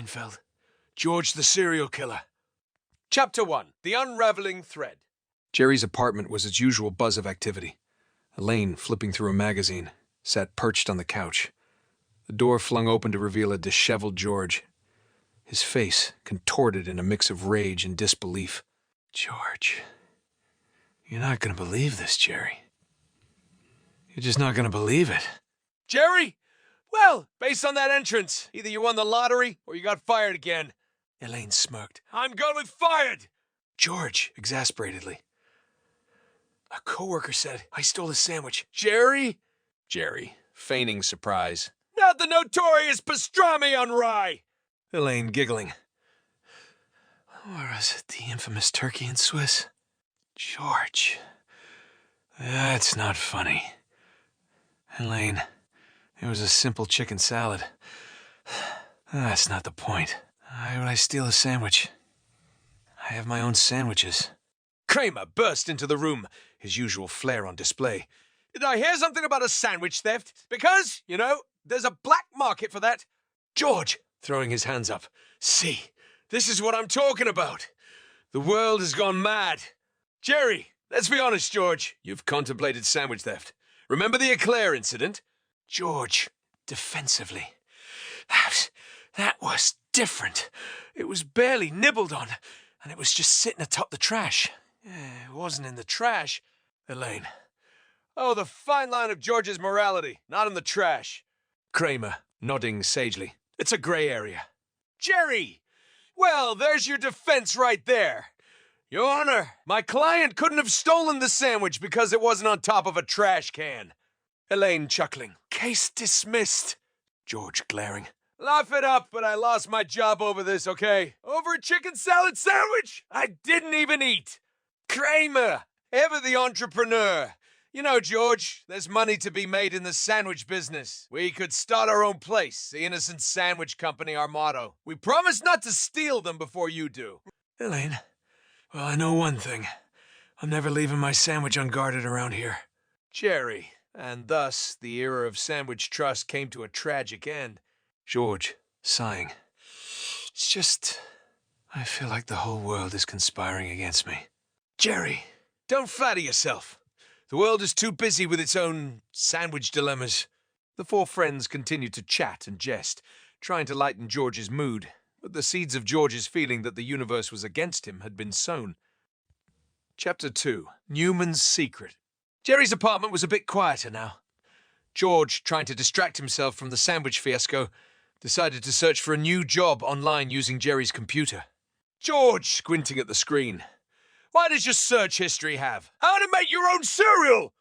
SEINFELD. George the serial killer. Chapter 1. The Unraveling Thread. Jerry's apartment was its usual buzz of activity. Elaine, flipping through a magazine, sat perched on the couch. The door flung open to reveal a disheveled George, his face contorted in a mix of rage and disbelief. George, you're not going to believe this, Jerry. You're just not going to believe it. Jerry? Well, based on that entrance, either you won the lottery or you got fired again. Elaine smirked. I'm going with fired! George, exasperatedly. A coworker said I stole a sandwich. Jerry? Jerry, feigning surprise. Not the notorious pastrami on rye! Elaine, giggling. Or is it the infamous turkey and Swiss? George, that's not funny. Elaine, it was a simple chicken salad. That's not the point. Why would I steal a sandwich? I have my own sandwiches. Kramer burst into the room, his usual flair on display. Did I hear something about a sandwich theft? Because, you know, there's a black market for that. George, throwing his hands up. See, this is what I'm talking about. The world has gone mad. Jerry, let's be honest, George. You've contemplated sandwich theft. Remember the eclair incident? George, defensively. That was different. It was barely nibbled on, and it was just sitting atop the trash. It wasn't in the trash. Elaine. Oh, the fine line of George's morality, not in the trash. Kramer, nodding sagely. It's a gray area. Jerry! Well, there's your defense right there. Your Honor, my client couldn't have stolen the sandwich because it wasn't on top of a trash can. Elaine, chuckling. Case dismissed. George, glaring. Laugh it up, but I lost my job over this, okay? Over a chicken salad sandwich I didn't even eat. Kramer, ever the entrepreneur. You know, George, there's money to be made in the sandwich business. We could start our own place, the Innocent Sandwich Company, our motto. We promise not to steal them before you do. Elaine, well, I know one thing. I'm never leaving my sandwich unguarded around here. Jerry, and thus the era of sandwich trust came to a tragic end. George, sighing. It's just, I feel like the whole world is conspiring against me. Jerry, don't flatter yourself. The world is too busy with its own sandwich dilemmas. The four friends continued to chat and jest, trying to lighten George's mood, but the seeds of George's feeling that the universe was against him had been sown. Chapter 2. Newman's Secret. Jerry's apartment was a bit quieter now. George, trying to distract himself from the sandwich fiasco, decided to search for a new job online using Jerry's computer. George, squinting at the screen. What does your search history have? How to make your own cereal!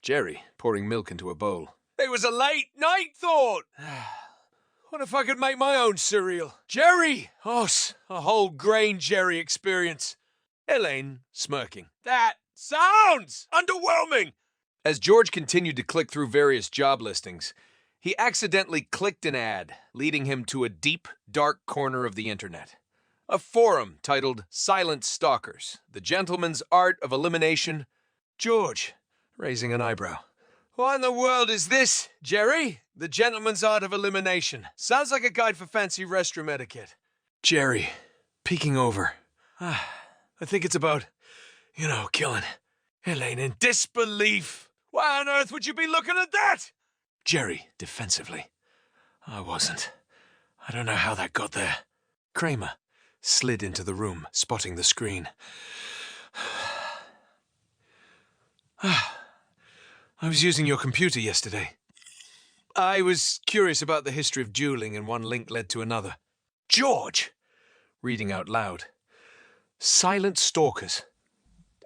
Jerry, pouring milk into a bowl. It was a late night thought. What if I could make my own cereal? Jerry! Oh, a whole grain Jerry experience. Elaine, smirking. That sounds underwhelming! As George continued to click through various job listings, he accidentally clicked an ad, leading him to a deep, dark corner of the internet. A forum titled Silent Stalkers, The Gentleman's Art of Elimination. George, raising an eyebrow. What in the world is this, Jerry? The Gentleman's Art of Elimination. Sounds like a guide for fancy restroom etiquette. Jerry, peeking over. I think it's about, killing. Elaine, in disbelief. Why on earth would you be looking at that? Jerry, defensively. I wasn't. I don't know how that got there. Kramer slid into the room, spotting the screen. I was using your computer yesterday. I was curious about the history of dueling, and one link led to another. George! Reading out loud. Silent Stalkers.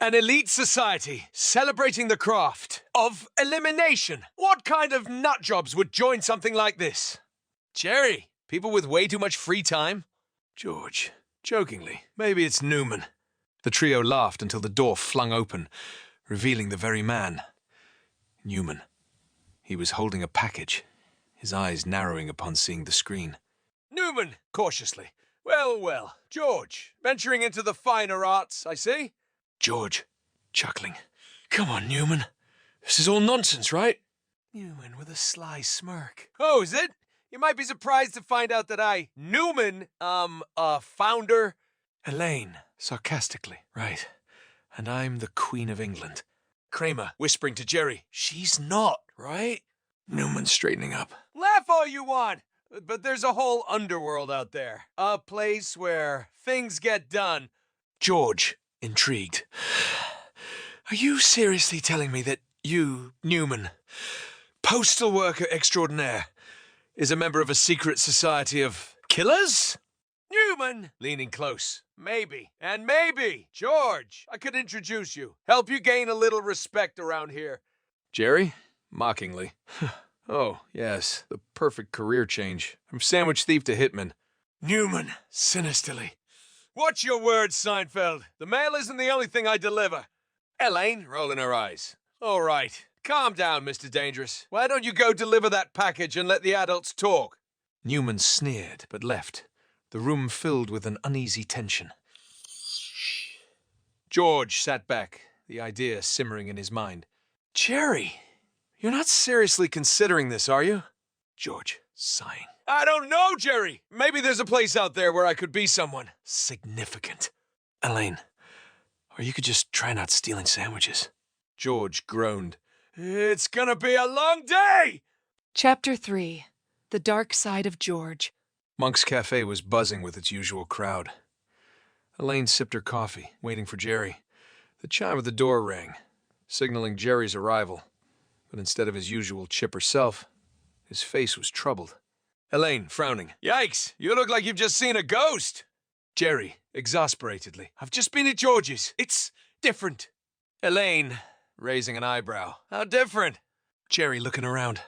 An elite society celebrating the craft of elimination. What kind of nutjobs would join something like this? Jerry, people with way too much free time? George, jokingly, maybe it's Newman. The trio laughed until the door flung open, revealing the very man. Newman. He was holding a package, his eyes narrowing upon seeing the screen. Newman, cautiously. Well, well. George, venturing into the finer arts, I see. George, chuckling. Come on, Newman. This is all nonsense, right? Newman with a sly smirk. Oh, is it? You might be surprised to find out that Newman, a founder. Elaine, sarcastically. Right. And I'm the Queen of England. Kramer, whispering to Jerry, she's not, right? Newman straightening up. Laugh all you want, but there's a whole underworld out there. A place where things get done. George, intrigued. Are you seriously telling me that you, Newman, postal worker extraordinaire, is a member of a secret society of killers? Newman, leaning close. Maybe. And maybe, George, I could introduce you. Help you gain a little respect around here. Jerry, mockingly. Oh, yes, the perfect career change. From sandwich thief to hitman. Newman, sinisterly. Watch your words, Seinfeld. The mail isn't the only thing I deliver. Elaine, rolling her eyes. All right. Calm down, Mr. Dangerous. Why don't you go deliver that package and let the adults talk? Newman sneered, but left. The room filled with an uneasy tension. George sat back, the idea simmering in his mind. Jerry, you're not seriously considering this, are you? George, sighing. I don't know, Jerry. Maybe there's a place out there where I could be someone. Significant. Elaine, or you could just try not stealing sandwiches. George groaned. It's gonna be a long day! Chapter 3. The Dark Side of George. Monk's Cafe was buzzing with its usual crowd. Elaine sipped her coffee, waiting for Jerry. The chime of the door rang, signaling Jerry's arrival. But instead of his usual chipper self, his face was troubled. Elaine, frowning. Yikes, you look like you've just seen a ghost. Jerry, exasperatedly. I've just been at George's. It's different. Elaine, raising an eyebrow. How different? Jerry, looking around.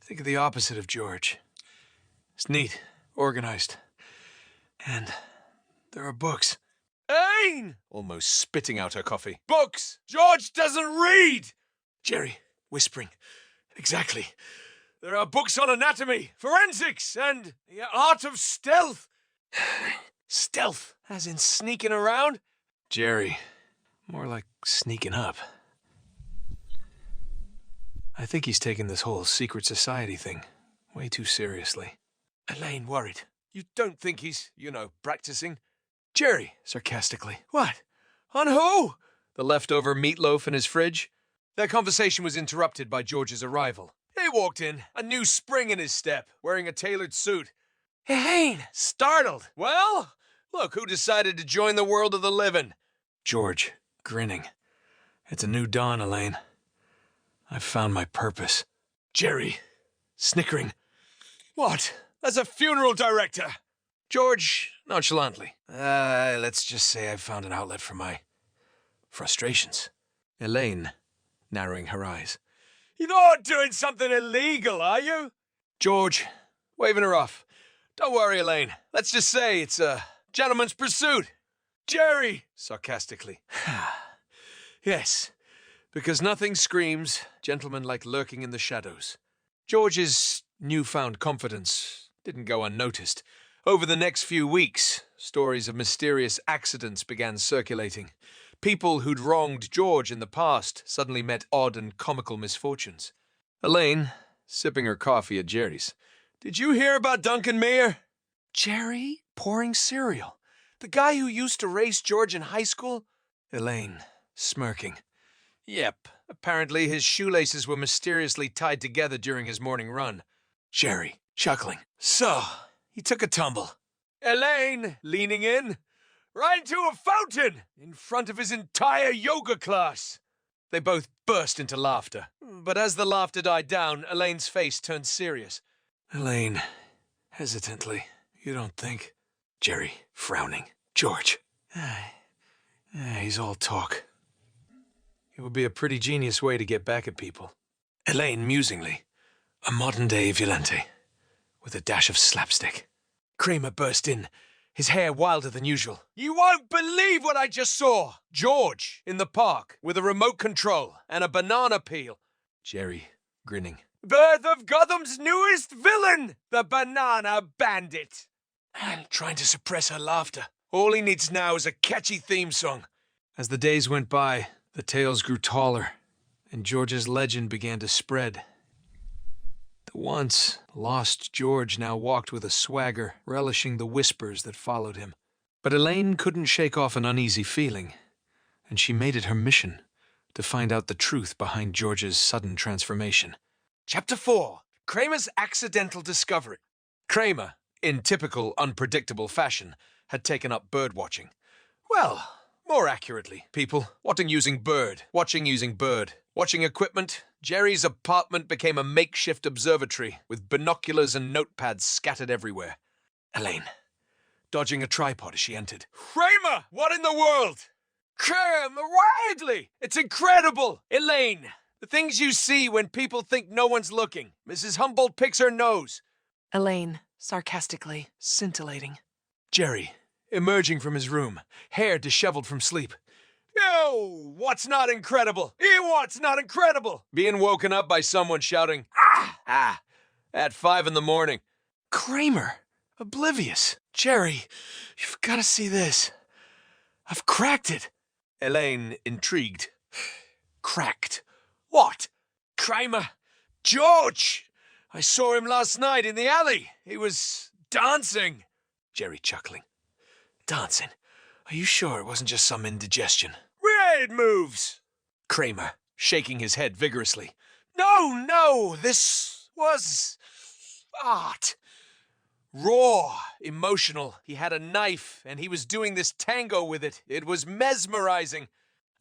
Think of the opposite of George. It's neat, organized. And there are books. Elaine! Almost spitting out her coffee. Books! George doesn't read! Jerry, whispering. Exactly. There are books on anatomy, forensics, and the art of stealth. Stealth? As in sneaking around? Jerry, more like sneaking up. I think he's taken this whole secret society thing way too seriously. Elaine worried. You don't think he's, practicing? Jerry, sarcastically. What? On who? The leftover meatloaf in his fridge? Their conversation was interrupted by George's arrival. He walked in, a new spring in his step, wearing a tailored suit. Elaine, startled. Well, look who decided to join the world of the living. George, grinning. It's a new dawn, Elaine. I've found my purpose. Jerry, snickering. What? As a funeral director? George, nonchalantly. Let's just say I've found an outlet for my frustrations. Elaine, narrowing her eyes. You're not doing something illegal, are you? George, waving her off. Don't worry, Elaine. Let's just say it's a gentleman's pursuit. Jerry, sarcastically. Yes, because nothing screams gentleman like lurking in the shadows. George's newfound confidence didn't go unnoticed. Over the next few weeks, stories of mysterious accidents began circulating. People who'd wronged George in the past suddenly met odd and comical misfortunes. Elaine, sipping her coffee at Jerry's. Did you hear about Duncan Meyer? Jerry, pouring cereal. The guy who used to race George in high school? Elaine, smirking. Yep. Apparently his shoelaces were mysteriously tied together during his morning run. Jerry, chuckling. So, he took a tumble. Elaine, leaning in, right into a fountain in front of his entire yoga class. They both burst into laughter. But as the laughter died down, Elaine's face turned serious. Elaine, hesitantly. You don't think? Jerry, frowning. George. He's all talk. It would be a pretty genius way to get back at people. Elaine, musingly. A modern-day Violente, with a dash of slapstick. Kramer burst in, his hair wilder than usual. You won't believe what I just saw! George, in the park, with a remote control and a banana peel. Jerry, grinning. Birth of Gotham's newest villain, the Banana Bandit. And trying to suppress her laughter. All he needs now is a catchy theme song. As the days went by, the tales grew taller, and George's legend began to spread. The once lost George now walked with a swagger, relishing the whispers that followed him. But Elaine couldn't shake off an uneasy feeling, and she made it her mission to find out the truth behind George's sudden transformation. Chapter 4. Kramer's Accidental Discovery. Kramer, in typical unpredictable fashion, had taken up bird watching. Well, more accurately, people, watching using bird. Watching equipment, Jerry's apartment became a makeshift observatory with binoculars and notepads scattered everywhere. Elaine, dodging a tripod as she entered. Kramer, what in the world? Kramer, widely! It's incredible! Elaine, the things you see when people think no one's looking. Mrs. Humboldt picks her nose. Elaine, sarcastically, scintillating. Jerry, emerging from his room, hair disheveled from sleep. Yo, what's not incredible? What's not incredible? Being woken up by someone shouting, ah, at 5 in the morning. Kramer, oblivious. Jerry, you've got to see this. I've cracked it. Elaine, intrigued. Cracked? What? Kramer? George! I saw him last night in the alley. He was dancing. Jerry chuckling. Dancing? Are you sure it wasn't just some indigestion? Red moves! Kramer, shaking his head vigorously. No, this was art. Raw, emotional. He had a knife, and he was doing this tango with it. It was mesmerizing.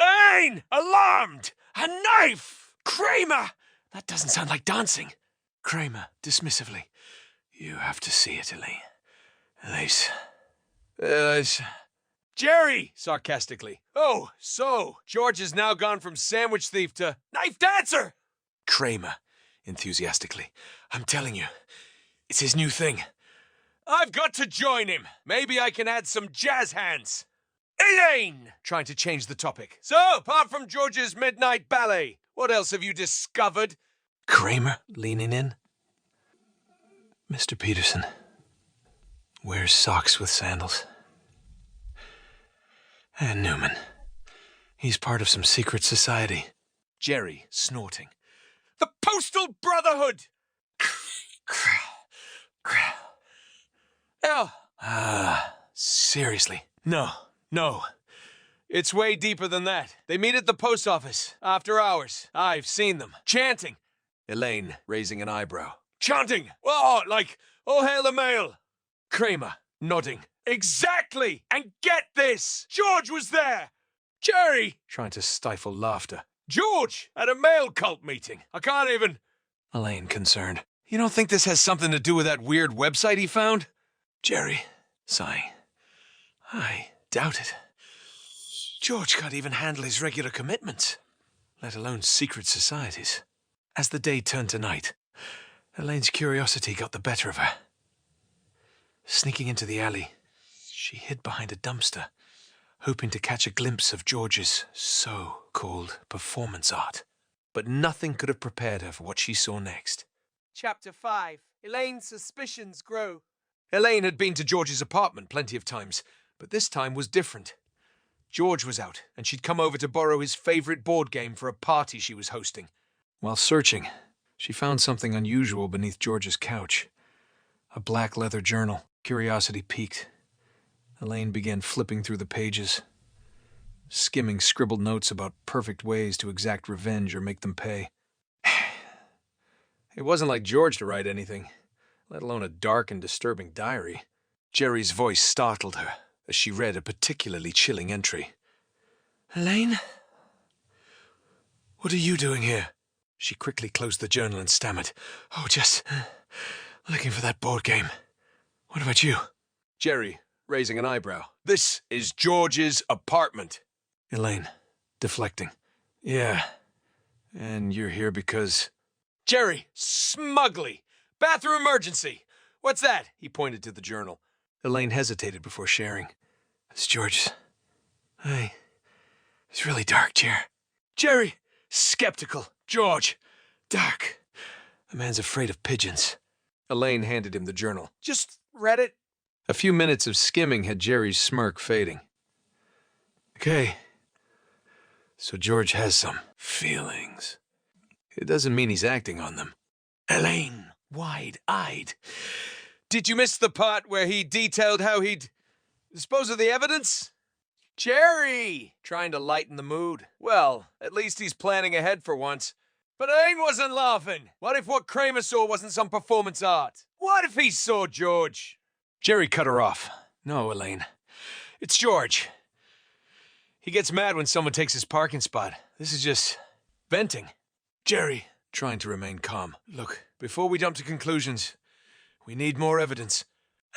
Elaine! Alarmed! A knife! Kramer! That doesn't sound like dancing. Kramer, dismissively. You have to see it, Elaine. Elise. Jerry, sarcastically. Oh, so George has now gone from sandwich thief to knife dancer. Kramer, enthusiastically. I'm telling you, it's his new thing. I've got to join him. Maybe I can add some jazz hands. Elaine! Trying to change the topic. So, apart from George's midnight ballet, what else have you discovered? Kramer, leaning in. Mr. Peterson wears socks with sandals. And Newman. He's part of some secret society. Jerry, snorting. The Postal Brotherhood! Seriously. No. It's way deeper than that. They meet at the post office, after hours. I've seen them. Chanting. Elaine, raising an eyebrow. Chanting! Oh, like, oh, hail the mail! Kramer, nodding. Exactly! And get this! George was there! Jerry! Trying to stifle laughter. George! At a mail cult meeting. I can't even... Elaine, concerned. You don't think this has something to do with that weird website he found? Jerry, sighing. I doubt it. George can't even handle his regular commitments, let alone secret societies. As the day turned to night, Elaine's curiosity got the better of her. Sneaking into the alley, she hid behind a dumpster, hoping to catch a glimpse of George's so-called performance art. But nothing could have prepared her for what she saw next. Chapter 5. Elaine's suspicions grow. Elaine had been to George's apartment plenty of times, but this time was different. George was out, and she'd come over to borrow his favorite board game for a party she was hosting. While searching, she found something unusual beneath George's couch. A black leather journal. Curiosity piqued. Elaine began flipping through the pages, skimming scribbled notes about perfect ways to exact revenge or make them pay. It wasn't like George to write anything, let alone a dark and disturbing diary. Jerry's voice startled her as she read a particularly chilling entry. Elaine? What are you doing here? She quickly closed the journal and stammered. Oh, just looking for that board game. What about you? Jerry, raising an eyebrow. This is George's apartment. Elaine, deflecting. Yeah. And you're here because... Jerry, smugly. Bathroom emergency. What's that? He pointed to the journal. Elaine hesitated before sharing. It's George's. It's really dark, Jer. Jerry, skeptical. George, dark. The man's afraid of pigeons. Elaine handed him the journal. Just read it. A few minutes of skimming had Jerry's smirk fading. Okay. So George has some feelings. It doesn't mean he's acting on them. Elaine, wide-eyed. Did you miss the part where he detailed how he'd dispose of the evidence? Jerry! Trying to lighten the mood. Well, at least he's planning ahead for once. But Elaine wasn't laughing. What if what Kramer saw wasn't some performance art? What if he saw George? Jerry cut her off. No, Elaine. It's George. He gets mad when someone takes his parking spot. This is just venting. Jerry, trying to remain calm. Look, before we jump to conclusions, we need more evidence.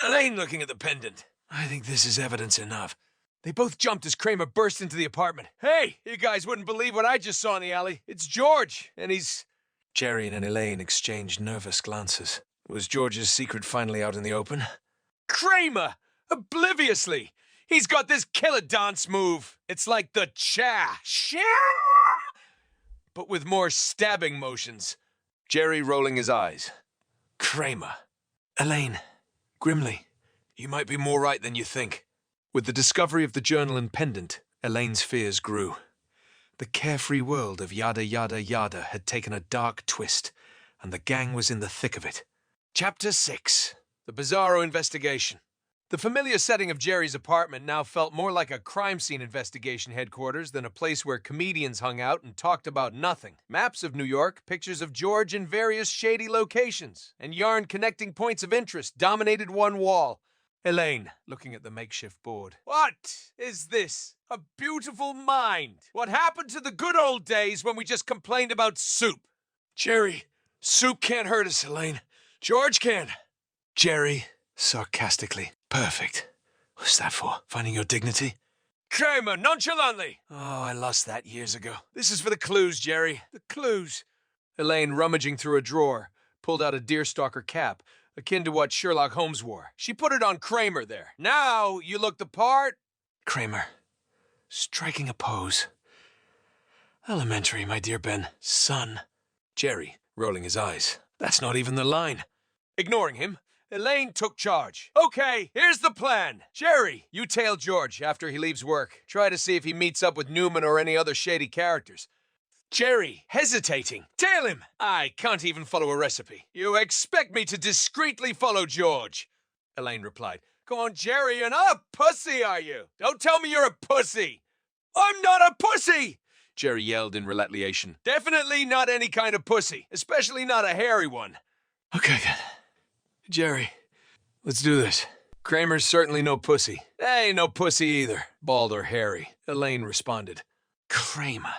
Elaine looking at the pendant. I think this is evidence enough. They both jumped as Kramer burst into the apartment. Hey, you guys wouldn't believe what I just saw in the alley. It's George, and he's... Jerry and Elaine exchanged nervous glances. Was George's secret finally out in the open? Kramer! Obliviously! He's got this killer dance move. It's like the cha, but with more stabbing motions. Jerry rolling his eyes. Kramer. Elaine. Grimly. You might be more right than you think. With the discovery of the journal and pendant, Elaine's fears grew. The carefree world of yada yada yada had taken a dark twist, and the gang was in the thick of it. Chapter 6. The Bizarro Investigation. The familiar setting of Jerry's apartment now felt more like a crime scene investigation headquarters than a place where comedians hung out and talked about nothing. Maps of New York, pictures of George in various shady locations, and yarn connecting points of interest dominated one wall. Elaine, looking at the makeshift board. What is this? A beautiful mind. What happened to the good old days when we just complained about soup? Jerry, soup can't hurt us, Elaine. George can. Jerry, sarcastically. Perfect. What's that for? Finding your dignity? Kramer, nonchalantly. Oh, I lost that years ago. This is for the clues, Jerry. The clues. Elaine, rummaging through a drawer, pulled out a deerstalker cap, akin to what Sherlock Holmes wore. She put it on Kramer there. Now you look the part. Kramer, striking a pose. Elementary, my dear Ben. Son. Jerry, rolling his eyes. That's not even the line. Ignoring him, Elaine took charge. Okay, here's the plan. Jerry, you tail George after he leaves work. Try to see if he meets up with Newman or any other shady characters. Jerry, hesitating. Tail him. I can't even follow a recipe. You expect me to discreetly follow George? Elaine replied. Go on, Jerry, you're not a pussy, are you? Don't tell me you're a pussy. I'm not a pussy! Jerry yelled in retaliation. Definitely not any kind of pussy, especially not a hairy one. Okay, then. Jerry, let's do this. Kramer's certainly no pussy. Ain't no pussy either, bald or hairy. Elaine responded. Kramer,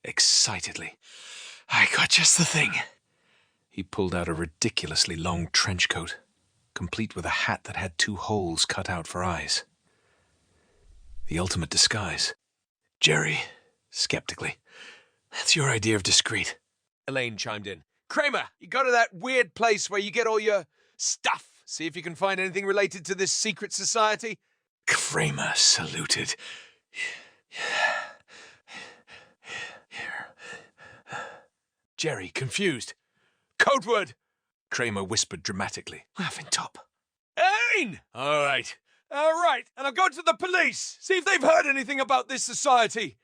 excitedly. I got just the thing. He pulled out a ridiculously long trench coat, complete with a hat that had 2 holes cut out for eyes. The ultimate disguise. Jerry, skeptically. That's your idea of discreet. Elaine chimed in. Kramer, you go to that weird place where you get all your stuff. See if you can find anything related to this secret society. Kramer saluted. Jerry, confused. Code word! Kramer whispered dramatically. Laughing top. Elaine! All right. And I'll go to the police. See if they've heard anything about this society.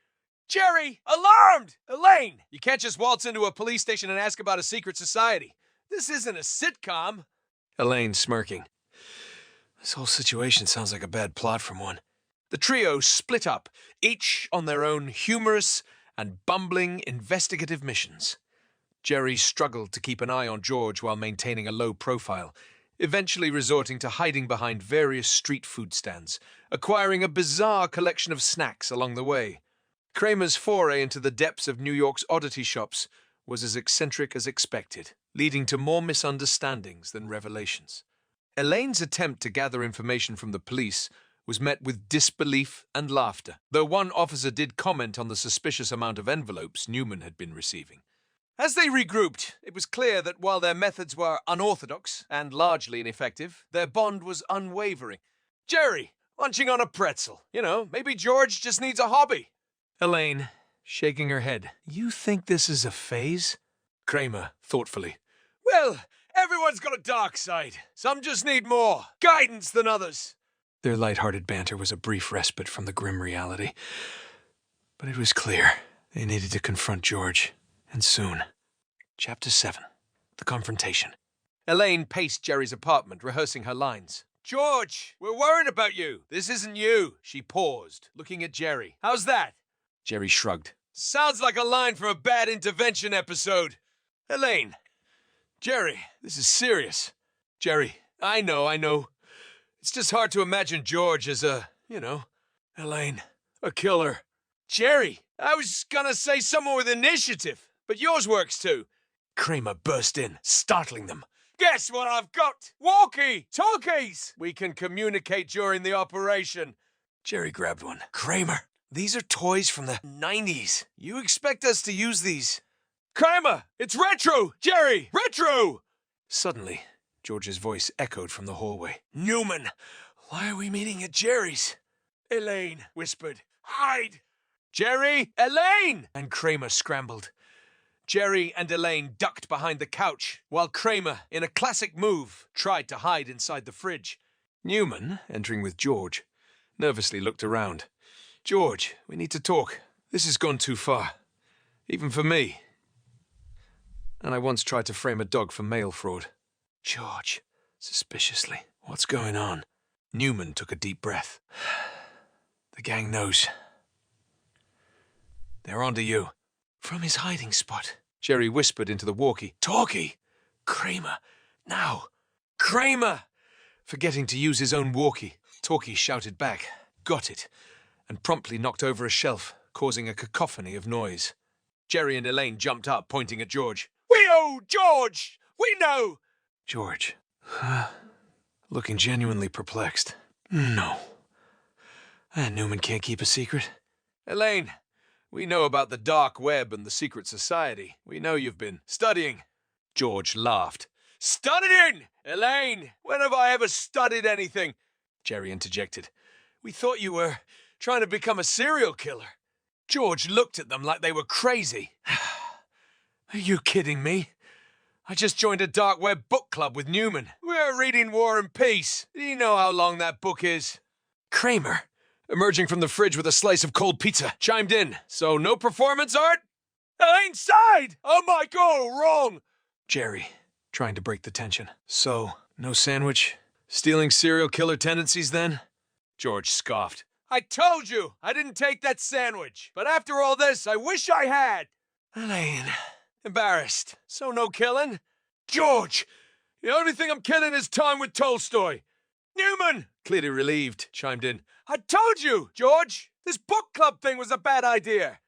Jerry, alarmed! Elaine, you can't just waltz into a police station and ask about a secret society. This isn't a sitcom. Elaine smirking. This whole situation sounds like a bad plot from one. The trio split up, each on their own humorous and bumbling investigative missions. Jerry struggled to keep an eye on George while maintaining a low profile, eventually resorting to hiding behind various street food stands, acquiring a bizarre collection of snacks along the way. Kramer's foray into the depths of New York's oddity shops was as eccentric as expected, leading to more misunderstandings than revelations. Elaine's attempt to gather information from the police was met with disbelief and laughter, though one officer did comment on the suspicious amount of envelopes Newman had been receiving. As they regrouped, it was clear that while their methods were unorthodox and largely ineffective, their bond was unwavering. Jerry, munching on a pretzel. You know, maybe George just needs a hobby. Elaine, shaking her head. You think this is a phase? Kramer, thoughtfully. Well, everyone's got a dark side. Some just need more guidance than others. Their light-hearted banter was a brief respite from the grim reality. But it was clear they needed to confront George, and soon. Chapter 7. The Confrontation. Elaine paced Jerry's apartment, rehearsing her lines. George, we're worried about you. This isn't you. She paused, looking at Jerry. How's that? Jerry shrugged. Sounds like a line from a bad intervention episode. Elaine. Jerry, this is serious. Jerry, I know. It's just hard to imagine George as Elaine, a killer. Jerry, I was gonna say someone with initiative, but yours works too. Kramer burst in, startling them. Guess what I've got? Walkie-talkies! We can communicate during the operation. Jerry grabbed one. Kramer, these are toys from the 90s. You expect us to use these? Kramer, it's retro! Jerry, retro! Suddenly, George's voice echoed from the hallway. Newman, why are we meeting at Jerry's? Elaine whispered. Hide! Jerry, Elaine! And Kramer scrambled. Jerry and Elaine ducked behind the couch, while Kramer, in a classic move, tried to hide inside the fridge. Newman, entering with George, nervously looked around. George, we need to talk. This has gone too far. Even for me. And I once tried to frame a dog for mail fraud. George, suspiciously, what's going on? Newman took a deep breath. The gang knows. They're onto you. From his hiding spot, Jerry whispered into the walkie-talkie. Kramer, now! Kramer! Forgetting to use his own walkie-talkie shouted back, got it, and promptly knocked over a shelf, causing a cacophony of noise. Jerry and Elaine jumped up, pointing at George. We know, George! We know! George, looking genuinely perplexed. No. Newman can't keep a secret. Elaine, we know about the dark web and the secret society. We know you've been studying. George laughed. Studying? Elaine, when have I ever studied anything? Jerry interjected. We thought you were trying to become a serial killer. George looked at them like they were crazy. Are you kidding me? I just joined a dark web book club with Newman. We're reading War and Peace. Do you know how long that book is? Kramer, emerging from the fridge with a slice of cold pizza, chimed in. So no performance art? Elaine side! Oh my God, wrong! Jerry, trying to break the tension. So, no sandwich? Stealing serial killer tendencies then? George scoffed. I told you I didn't take that sandwich. But after all this, I wish I had. Elaine, embarrassed. So no killing? George, the only thing I'm killing is time with Tolstoy. Newman, clearly relieved, chimed in. I told you, George, this book club thing was a bad idea.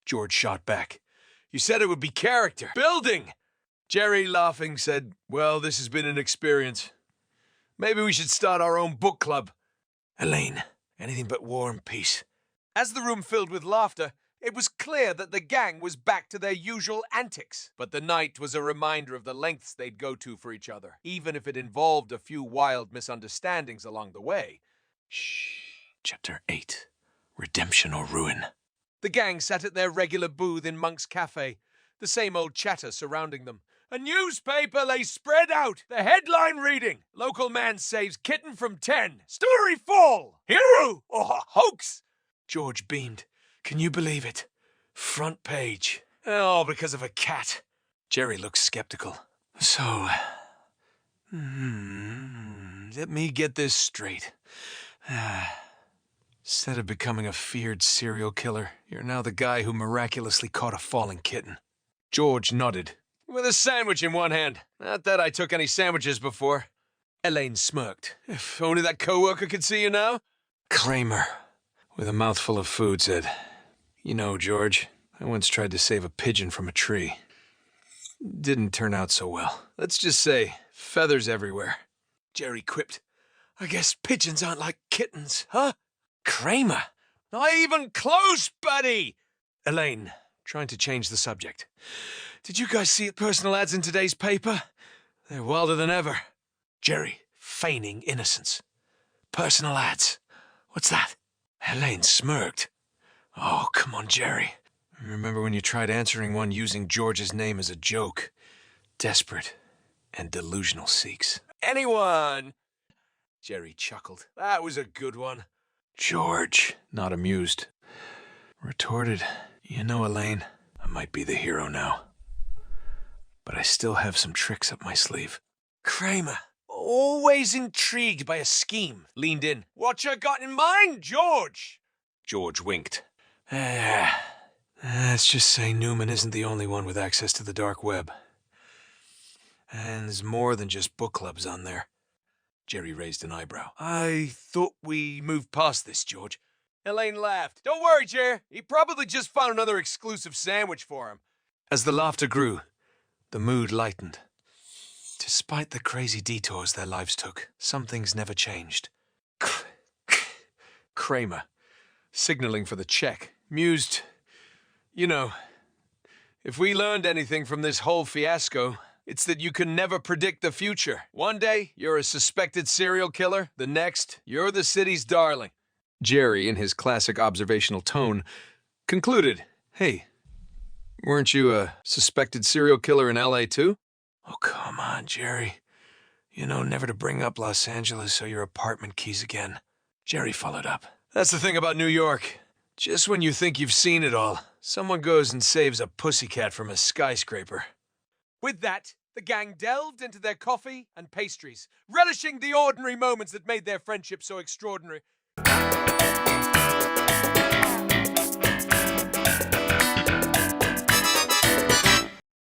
George shot back. You said it would be character building. Jerry, laughing, said, well, this has been an experience. Maybe we should start our own book club. Elaine, anything but War and Peace. As the room filled with laughter, it was clear that the gang was back to their usual antics. But the night was a reminder of the lengths they'd go to for each other, even if it involved a few wild misunderstandings along the way. Shh. Chapter 8. Redemption or Ruin. The gang sat at their regular booth in Monk's Cafe, the same old chatter surrounding them. A newspaper lay spread out, the headline reading, Local man saves kitten from 10. Story fall! Hero or hoax? George beamed. Can you believe it? Front page. Oh, because of a cat. Jerry looked skeptical. So, let me get this straight. Instead of becoming a feared serial killer, you're now the guy who miraculously caught a falling kitten. George nodded, with a sandwich in one hand. Not that I took any sandwiches before. Elaine smirked. If only that coworker could see you now. Kramer, with a mouthful of food, said, you know, George, I once tried to save a pigeon from a tree. Didn't turn out so well. Let's just say, feathers everywhere. Jerry quipped, I guess pigeons aren't like kittens, huh? Kramer, not even close, buddy! Elaine, trying to change the subject. Did you guys see personal ads in today's paper? They're wilder than ever. Jerry, feigning innocence. Personal ads. What's that? Elaine smirked. Oh, come on, Jerry. Remember when you tried answering one using George's name as a joke? Desperate and delusional Sikhs. Anyone? Jerry chuckled. That was a good one. George, not amused, retorted, you know, Elaine, I might be the hero now, but I still have some tricks up my sleeve. Kramer, always intrigued by a scheme, leaned in. What you got in mind, George? George winked. Let's just say Newman isn't the only one with access to the dark web. And there's more than just book clubs on there. Jerry raised an eyebrow. I thought we moved past this, George. Elaine laughed. Don't worry, Jer. He probably just found another exclusive sandwich for him. As the laughter grew, the mood lightened. Despite the crazy detours their lives took, some things never changed. Kramer, signaling for the check, mused, "You know, if we learned anything from this whole fiasco, it's that you can never predict the future. One day, you're a suspected serial killer. The next, you're the city's darling." Jerry, in his classic observational tone, concluded, "Hey, weren't you a suspected serial killer in L.A. too?" "Oh, come on, Jerry. You know never to bring up Los Angeles or your apartment keys again." Jerry followed up. "That's the thing about New York. Just when you think you've seen it all, someone goes and saves a pussycat from a skyscraper." With that, the gang delved into their coffee and pastries, relishing the ordinary moments that made their friendship so extraordinary.